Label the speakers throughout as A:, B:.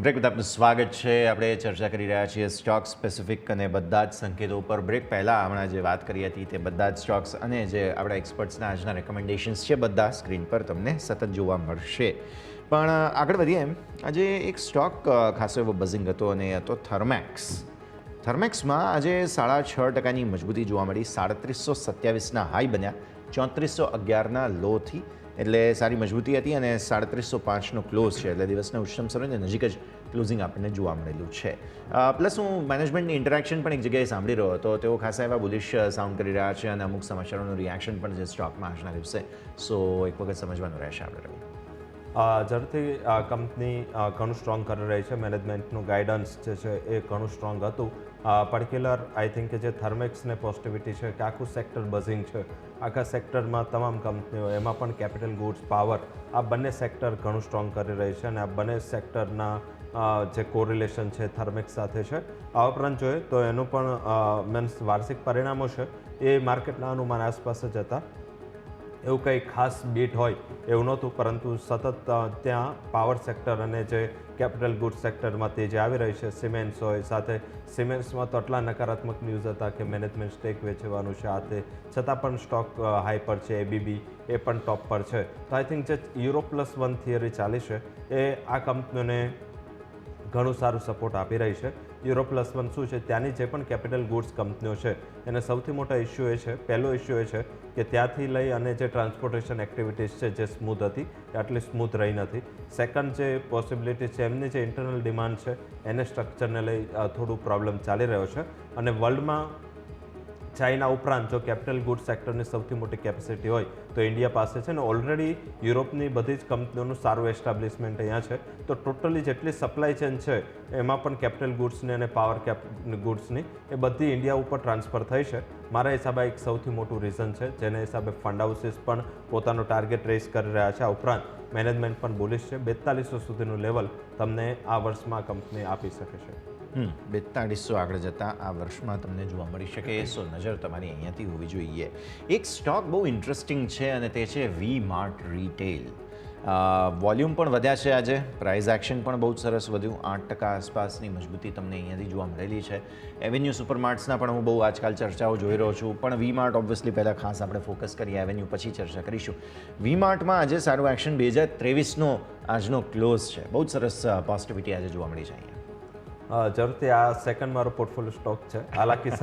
A: Break with આપનું સ્વાગત છે. આપણે ચર્ચા કરી રહ્યા છીએ સ્ટોક સ્પેસિફિક અને બધા જ સંકેતો ઉપર. બ્રેક પહેલાં હમણાં જે વાત કરી હતી તે બધા જ સ્ટોક્સ અને જે આપણા એક્સપર્ટ્સના આજના રેકમેન્ડેશન્સ છે બધા સ્ક્રીન પર તમને સતત જોવા મળશે. પણ આગળ વધીએ એમ આજે એક સ્ટોક ખાસો એવો બઝિંગ હતો અને એ હતો થર્મેક્સ. થર્મેક્સમાં આજે 6.5% મજબૂતી જોવા મળી. 3727ના હાઈ બન્યા, 3411ના લોથી, એટલે સારી મજબૂતી હતી અને 3305નો ક્લોઝ છે, એટલે દિવસના ઉચ્ચતમ સમયને નજીક જ ક્લોઝિંગ આપણને જોવા મળેલું છે. પ્લસ હું મેનેજમેન્ટની ઇન્ટરેક્શન પણ એક જગ્યાએ સાંભળી રહ્યો હતો. તેઓ ખાસા એવા બુલિશ સાઉન્ડ કરી રહ્યા છે અને અમુક સમાચારોનું રિએક્શન પણ છે સ્ટોકમાં આજના દિવસે. સો એક વખત સમજવાનું રહેશે આપણે. રવિ,
B: ઝડપથી કંપની ઘણું સ્ટ્રોંગ કરી રહી છે. મેનેજમેન્ટનું ગાઈડન્સ જે છે એ ઘણું સ્ટ્રોંગ હતું. પર્ટિક્યુલર આઈ થિંક કે જે થર્મેક્સને પોઝિટિવિટી છે કે આખું સેક્ટર બઝિંગ છે, આખા સેક્ટરમાં તમામ કંપનીઓ, એમાં પણ કેપિટલ ગુડ્સ, પાવર, આ બંને સેક્ટર ઘણું સ્ટ્રોંગ કરી રહી છે અને આ બંને સેક્ટરના જે કોરિલેશન છે થર્મેક્સ સાથે છે. આ ઉપરાંત જોઈએ તો એનું પણ મીન્સ વાર્ષિક પરિણામો છે એ માર્કેટના અનુમાન આસપાસ જ હતા. એવું કંઈ ખાસ બીટ હોય એવું નહોતું, પરંતુ સતત ત્યાં પાવર સેક્ટર અને જે કેપિટલ ગુડ્સ સેક્ટરમાં તેજી આવી રહી છે. સિમેન્ટ્સ હોય, સાથે સિમેન્ટ્સમાં તો આટલા નકારાત્મક ન્યૂઝ હતા કે મેનેજમેન્ટ સ્ટેક વેચવાનું છે આ તે, છતાં પણ સ્ટોક હાઈ પર છે. એબીબી એ પણ ટોપ પર છે. તો આઈ થિંક જે Euro+1 થિયરી ચાલી છે એ આ કંપનીઓને ઘણું સારું સપોર્ટ આપી રહી છે. Euro+1 શું છે, ત્યાંની જે પણ કેપિટલ ગુડ્સ કંપનીઓ છે એને સૌથી મોટા ઇસ્યુ એ છે, પહેલો ઇસ્યુ એ છે કે ત્યાંથી લઈ અને જે ટ્રાન્સપોર્ટેશન એક્ટિવિટીઝ છે જે સ્મૂથ હતી એ આટલી સ્મૂથ રહી નથી. સેકન્ડ જે પોસિબિલિટી છે, એમની જે ઇન્ટરનલ ડિમાન્ડ છે એને સ્ટ્રક્ચરને લઈ થોડું પ્રોબ્લેમ ચાલી રહ્યો છે. અને વર્લ્ડમાં ચાઇના ઉપરાંત જો કેપિટલ ગુડ સેક્ટરની સૌથી મોટી કેપેસિટી હોય તો ઇન્ડિયા પાસે છે ને ઓલરેડી યુરોપની બધી જ કંપનીઓનું સારું એસ્ટાબ્લિશમેન્ટ અહીંયા છે. તો ટોટલી જેટલી સપ્લાય ચેન છે એમાં પણ કેપિટલ ગુડ્સની અને પાવર ગુડ્સની એ બધી ઇન્ડિયા ઉપર ટ્રાન્સફર થઈ છે. મારા હિસાબે એક સૌથી મોટું રીઝન છે, જેના હિસાબે ફંડ હાઉસીસ પણ પોતાનો ટાર્ગેટ રેઝ કરી રહ્યા છે. આ ઉપરાંત મેનેજમેન્ટ પણ બોલિશ છે. 4200 સુધીનું લેવલ તમને આ વર્ષમાં કંપની આપી શકે છે.
A: 4200 આગળ જતાં આ વર્ષમાં તમને જોવા મળી શકે. સો નજર તમારી અહીંયાથી હોવી જોઈએ. એક સ્ટોક બહુ ઇન્ટરેસ્ટિંગ છે અને તે છે વી-માર્ટ રિટેલ. વોલ્યુમ પણ વધ્યા છે આજે, પ્રાઇસ એક્શન પણ બહુ સરસ વધ્યું. 8% આસપાસની મજબૂતી તમને અહીંયાથી જોવા મળેલી છે. એવેન્યુ સુપરમાર્ટ્સના પણ હું બહુ આજકાલ ચર્ચાઓ જોઈ રહ્યો છું, પણ વી-માર્ટ ઓબ્વિયસલી પહેલાં ખાસ આપણે ફોકસ કરીએ, એવેન્યુ પછી ચર્ચા કરીશું. વી-માર્ટમાં આજે સારું એક્શન, 2023નો આજનો ક્લોઝ છે, બહુ જ સરસ પોઝિટિવિટી આજે જોવા મળી છે અહીંયા.
B: જરૂરથી આ સેકન્ડ મારો પોર્ટફોલિયો સ્ટોક છે. હાલાકી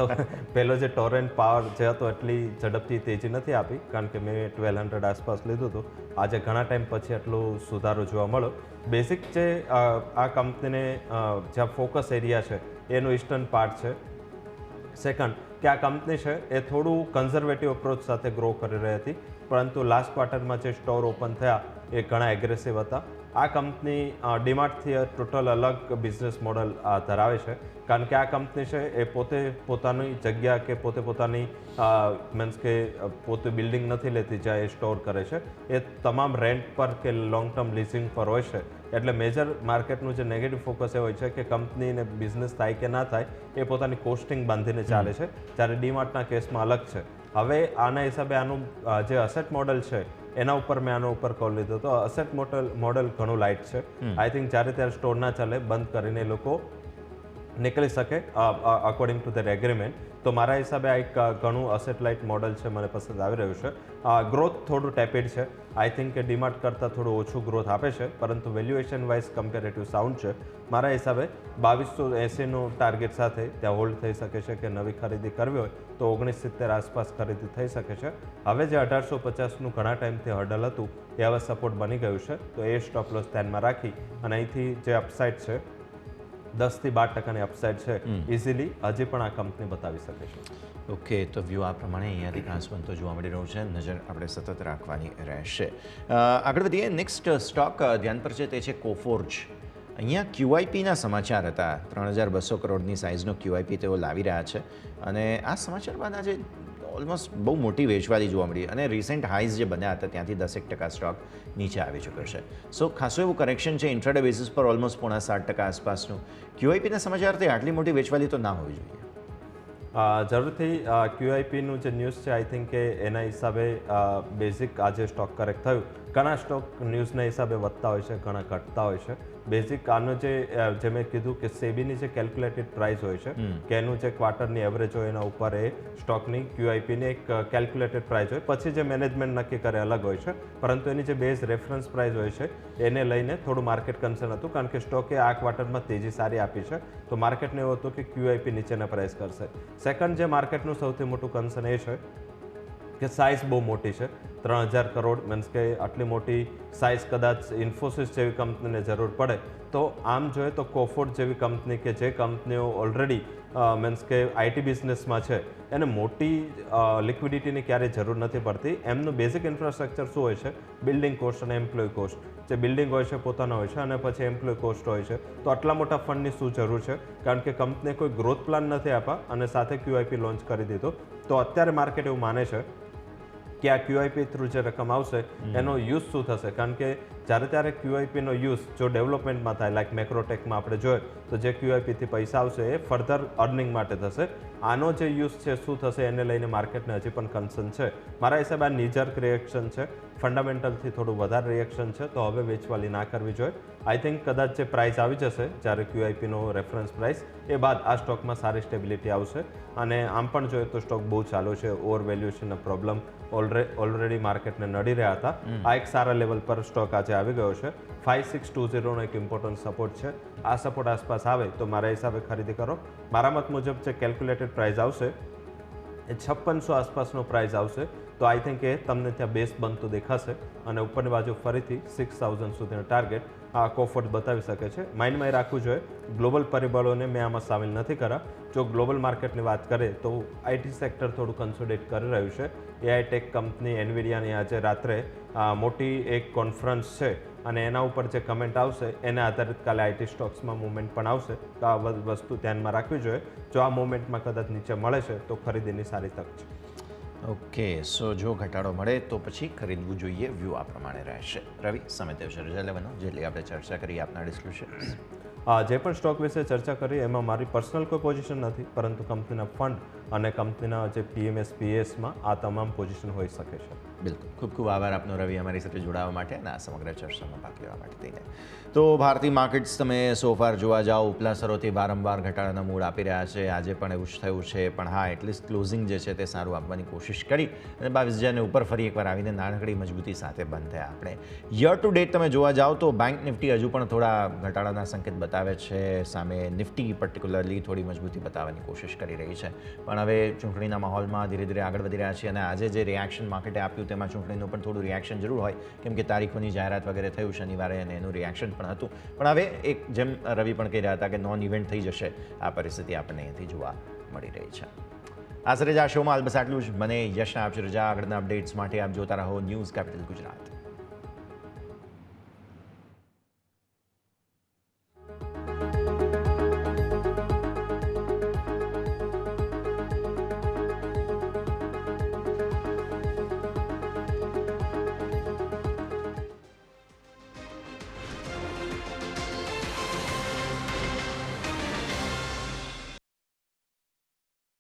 B: પહેલો જે ટોરેન્ટ પાવર જે હતો એટલી ઝડપથી તેજી નથી આપી, કારણ કે મેં 1200 આસપાસ લીધું હતું. આજે ઘણા ટાઈમ પછી એટલો સુધારો જોવા મળ્યો. બેઝિક જે આ કંપનીને જ્યાં ફોકસ એરિયા છે એનું ઈસ્ટર્ન પાર્ટ છે. સેકન્ડ કે આ કંપની છે એ થોડું કન્ઝર્વેટિવ અપ્રોચ સાથે ગ્રો કરી રહી હતી, પરંતુ લાસ્ટ ક્વાર્ટરમાં જે સ્ટોર ઓપન થયા એ ઘણા એગ્રેસિવ હતા. આ કંપની ડીમાર્ટથી ટોટલ અલગ બિઝનેસ મોડલ ધરાવે છે, કારણ કે આ કંપની છે એ પોતે પોતાની જગ્યા કે પોતાની મીન્સ કે પોતે બિલ્ડિંગ નથી લેતી જ્યાં એ સ્ટોર કરે છે. એ તમામ રેન્ટ પર કે લોંગ ટર્મ લીઝિંગ પર હોય છે. એટલે મેજર માર્કેટનું જે નેગેટિવ ફોકસ એ હોય છે કે કંપનીને બિઝનેસ થાય કે ના થાય એ પોતાની કોસ્ટિંગ બાંધીને ચાલે છે, જ્યારે ડીમાર્ટના કેસમાં અલગ છે. હવે આના હિસાબે આનું જે અસેટ મોડલ છે એના ઉપર મેં આનો ઉપર કોલ લીધો હતો. અસેટ મોડલ ઘણું લાઇટ છે. આઈ થિંક જ્યારે ત્યારે સ્ટોર ના ચાલે બંધ કરીને લોકો નીકળી શકે અકોર્ડિંગ ટુ ધેર એગ્રીમેન્ટ. તો મારા હિસાબે આ એક ઘણું અસેટ લાઇટ મોડલ છે, મને પસંદ આવી રહ્યું છે. ગ્રોથ થોડું ટેપિડ છે. આઈ થિંક કે ડીમાર્ટ કરતાં થોડું ઓછું ગ્રોથ આપે છે, પરંતુ વેલ્યુએશન વાઇઝ કમ્પેરેટિવ સાઉન્ડ છે. મારા હિસાબે 2280નું ટાર્ગેટ સાથે ત્યાં હોલ્ડ થઈ શકે છે કે નવી ખરીદી કરવી હોય તો 1970 આસપાસ ખરીદી થઈ શકે છે. હવે જે 1850નું ઘણા ટાઈમથી હર્ડલ હતું એ હવે સપોર્ટ બની ગયું છે, તો એ સ્ટોપ લોસ ધ્યાનમાં રાખી અને અહીંથી જે અપસાઇડ છે 10થી 12%ની અપસાઇડ છે ઇઝીલી હજી પણ આ કંપની બતાવી શકે છે.
A: ઓકે, તો વ્યૂ આ પ્રમાણે અહીંયાથી ખાસ બનતો જોવા મળી રહ્યું છે. નજર આપણે સતત રાખવાની રહેશે. આગળ વધીએ. નેક્સ્ટ સ્ટોક ધ્યાન પર છે તે છે કોફોર્જ. અહીંયા QIPના સમાચાર હતા. 3200 કરોડની સાઇઝનો QIP તેઓ લાવી રહ્યા છે અને આ સમાચાર બાદ આજે ઓલમોસ્ટ બહુ મોટી વેચવાલી જોવા મળી અને રિસેન્ટ હાઈઝ જે બન્યા હતા ત્યાંથી 10% સ્ટોક નીચે આવી ચૂક્યો છે. સો ખાસું એવું કરેક્શન છે ઇન્ટ્રાડે બેસિસ પર, ઓલમોસ્ટ 7.5% આસપાસનું. QIPના સમાચારથી આટલી મોટી વેચવાલી તો ના હોવી જોઈએ.
B: જરૂરથી QIPનું જે ન્યૂઝ છે આઈ થિંક કે એના હિસાબે બેઝિક આજે સ્ટોક કરેક્ટ થયું. ઘણા સ્ટોક ન્યૂઝના હિસાબે વધતા હોય છે, ઘણા ઘટતા હોય છે. બેઝિક આનો જે મેં કીધું કે સેબીની જે કેલ્ક્યુલેટેડ પ્રાઇસ હોય છે કે એનું જે ક્વાર્ટરની એવરેજ હોય એના ઉપર એ સ્ટોકની QIPની એક કેલ્ક્યુલેટેડ પ્રાઇસ હોય, પછી જે મેનેજમેન્ટ નક્કી કરે અલગ હોય છે, પરંતુ એની જે બેઝ રેફરન્સ પ્રાઇસ હોય છે એને લઈને થોડું માર્કેટ કન્સર્ન હતું, કારણ કે સ્ટોકે આ ક્વાર્ટરમાં તેજી સારી આપી છે, તો માર્કેટને એવું હતું કે QIP નીચેના પ્રાઇસ કરશે. સેકન્ડ જે માર્કેટનું સૌથી મોટું કન્સર્ન એ છે કે સાઇઝ બહુ મોટી છે, 3000 કરોડ મીન્સ કે આટલી મોટી સાઇઝ કદાચ ઇન્ફોસિસ જેવી કંપનીને જરૂર પડે તો આમ જોઈએ તો કોફોર્ડ જેવી કંપની કે જે કંપનીઓ ઓલરેડી મીન્સ કે IT બિઝનેસમાં છે એને મોટી લિક્વિડિટીની ક્યારેય જરૂર નથી પડતી. એમનું બેઝિક ઇન્ફ્રાસ્ટ્રક્ચર શું હોય છે? બિલ્ડિંગ કોસ્ટ અને એમ્પ્લોય કોસ્ટ. જે બિલ્ડિંગ હોય છે પોતાનો હોય છે અને પછી એમ્પ્લોય કોસ્ટ હોય છે, તો આટલા મોટા ફંડની શું જરૂર છે? કારણ કે કંપનીએ કોઈ ગ્રોથ પ્લાન નથી આપ્યા અને સાથે QIP લોન્ચ કરી દીધો, તો અત્યારે માર્કેટ એવું માને છે કે આ QIP થ્રુ જે રકમ આવશે એનો યુઝ શું થશે, કારણ કે જ્યારે ત્યારે QIPનો યુઝ જો ડેવલપમેન્ટમાં થાય, લાઈક મેક્રોટેકમાં આપણે જોઈએ તો જે QIPથી પૈસા આવશે એ ફર્ધર અર્નિંગ માટે થશે. આનો જે યુઝ છે શું થશે એને લઈને માર્કેટને હજી પણ કન્સર્ન છે. મારા હિસાબે આ નીજર્ક રિએક્શન છે, ફંડામેન્ટલથી થોડું વધારે રિએક્શન છે, તો હવે વેચવાલી ના કરવી જોઈએ. આઈ થિંક કદાચ જે પ્રાઇસ આવી જશે જ્યારે QIPનો રેફરન્સ પ્રાઇસ, એ બાદ આ સ્ટોકમાં સારી સ્ટેબિલિટી આવશે. અને આમ પણ જોઈએ તો સ્ટોક બહુ ચાલુ છે, ઓવર વેલ્યુએશનના પ્રોબ્લેમ ઓલરેડી માર્કેટને નડી રહ્યા હતા. આ એક સારા લેવલ પર સ્ટોક આજે આવી ગયો છે. 5620નો એક ઇમ્પોર્ટન્ટ સપોર્ટ છે, આ સપોર્ટ આસપાસ આવે તો મારા હિસાબે ખરીદી કરો. મારા મત મુજબ જે કેલ્ક્યુલેટેડ પ્રાઇસ આવશે એ 5600 આસપાસનો પ્રાઇસ આવશે, તો આઈ થિંક એ તમને ત્યાં બેઝ બનતું દેખાશે અને ઉપરની બાજુ ફરીથી 6000 સુધીનો ટાર્ગેટ આ કોફોર્ડ બતાવી શકે છે. માઇન્ડમાં એ રાખવું જોઈએ, ગ્લોબલ પરિબળોને મેં આમાં સામેલ નથી કર્યા. જો ગ્લોબલ માર્કેટની વાત કરીએ તો IT સેક્ટર થોડું કન્સોલિડેટ કરી રહ્યું છે. AI ટેક કંપની એનવિડિયાની આજે રાત્રે મોટી એક કોન્ફરન્સ છે અને એના ઉપર જે કમેન્ટ આવશે એને આધારિત કાલે IT સ્ટોક્સમાં મૂવમેન્ટ પણ આવશે, તો આ વસ્તુ ધ્યાનમાં રાખવી જોઈએ. જો આ મૂવમેન્ટમાં કદાચ નીચે મળે છે તો ખરીદીની સારી તક છે.
A: ઓકે, સો જો ઘટાડો મળે તો પછી ખરીદવું જોઈએ, વ્યૂ આ પ્રમાણે રહેશે. રવિ, સમય થયો છે રજા લેવાનો, જેટલી આપણે ચર્ચા કરી આપના ડિસ્ક્લોઝર્સ.
B: જે પણ સ્ટોક વિશે ચર્ચા કરી એમાં મારી પર્સનલ કોઈ પોઝિશન નથી, પરંતુ કંપનીના ફંડ અને કંપનીના જે PMS PSમાં આ તમામ પોઝિશન હોઈ શકે છે.
A: બિલકુલ, ખૂબ ખૂબ આભાર આપનો રવિ અમારી સાથે જોડાવા માટે અને આ સમગ્ર ચર્ચામાં ભાગ લેવા માટે થઈને. તો ભારતીય માર્કેટ્સ તમે સોફાર જોવા જાઓ ઉપલા સ્તરોથી વારંવાર ઘટાડાના મૂડ આપી રહ્યા છે. આજે પણ એવું જ થયું છે, પણ હા એટલીસ્ટ ક્લોઝિંગ જે છે તે સારું આપવાની કોશિશ કરી અને 22,000 ઉપર ફરી એકવાર આવીને નાનકડી મજબૂતી સાથે બંધ થયા. આપણે યર ટુ ડેટ તમે જોવા જાઓ તો બેંક નિફ્ટી હજુ પણ થોડા ઘટાડાના સંકેત બતાવે છે, સામે નિફ્ટી પર્ટિક્યુલરલી થોડી મજબૂતી બતાવવાની કોશિશ કરી રહી છે. પણ હવે ચૂંટણીના માહોલમાં ધીરે ધીરે આગળ વધી રહ્યા છીએ અને આજે જે રિએક્શન માર્કેટે આપ્યું તેમાં ચૂંટણીનું પણ થોડું રિએક્શન જરૂર હોય, કેમ કે તારીખોની જાહેરાત વગેરે થયું શનિવારે અને એનું રિએક્શન પણ હતું. પણ હવે એક જેમ રવિ પણ કહી રહ્યા હતા કે નોન ઇવેન્ટ થઈ જશે, આ પરિસ્થિતિ આપણને અહીંથી જોવા મળી રહી છે. આશરે જ આ શોમાં બસ આટલું જ. મને યશના આપશે રજા. આગળના અપડેટ્સ માટે આપ જોતા રહો ન્યૂઝ કેપિટલ ગુજરાત.